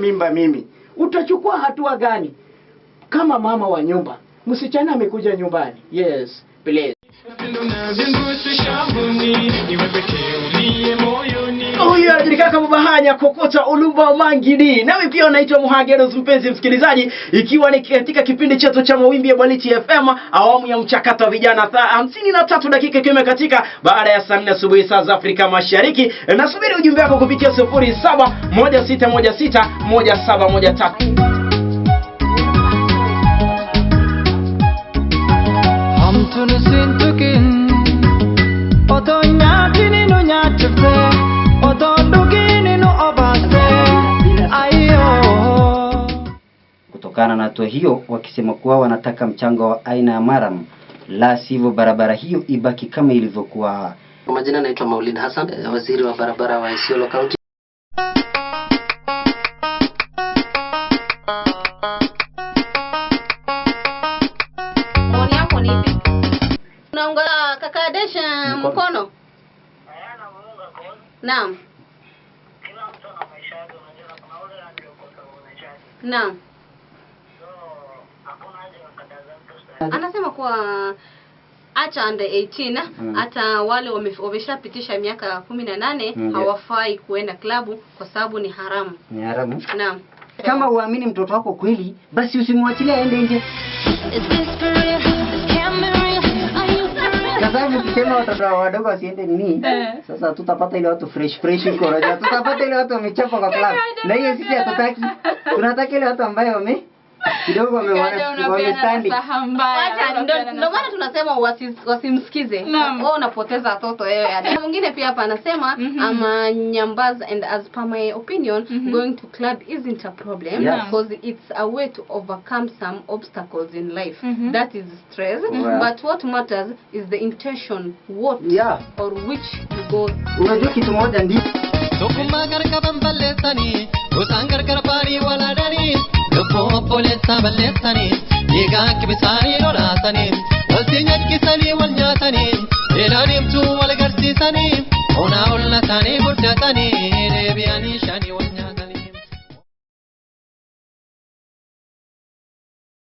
mimba mimi, utachukua hatua gani? Kama mama wa nyumba, msichana amekuja nyumbani. Yes, please. Huyo anajulikana kama Bahanya Kokota Oluba Mangidi. Nami pia naitwa Muhageros, mpenzi msikilizaji, ikiwa ni katika kipindi chetu cha Mawimbi ya Bwaliti FM, awamu ya mchakato wa vijana. Saa 53 dakika kimekatika baada ya saa 4 asubuhi saa za Afrika Mashariki. Nasubiri ujumbe wako kupitia 0716161713. Kutokana na hatua hiyo, wakisema kuwa wanataka mchanga wa aina ya maram, la sivyo barabara hiyo ibaki kama ilivyokuwa. Kwa majina naitwa Maulid Hassan, waziri wa barabara wa Isiolo County. Mwoni yako ni ipi? Unaunga kakadesha mkono? Naam. Kila mtu ana maisha yake, unajua kuna wale waliokosa maisha yake. Naam. So hakuna haja ya kukataza mtu. Anasema kuwa acha under 18 hata wale wameshapitisha miaka 18 hawafai kuenda klabu kwa sababu ni haramu. Ni haramu? Naam. Kama uamini mtoto wako kweli, basi usimwachilie aende nje. Kazabu ukisema watoto wadogo wasiende nini? Sasa tutapata ile watu fresh huko roja. Tutapata ile watu wamechapa kwa club. Na hiyo sisi hatutaki. Tunataka ile watu ambao kidogo wamestandi. Acha ndio maana tunasema wasimsikize. Wao unapoteza watoto wewe yani. Mwingine pia hapa anasema ama nyambaza, and as per my opinion going to club isn't a problem because it's a way to overcome some obstacles in life. That is stress. But what matters is the intention, what or which you go. Unajua kitu moja ndio Sokuma garkaban balletani, usangar karpani wala dani. Lupo polesa balletani, niga kibisani loratani. Walsinyat kisani walnyatani, elani mtu walgarsisani. Ona ulla tani.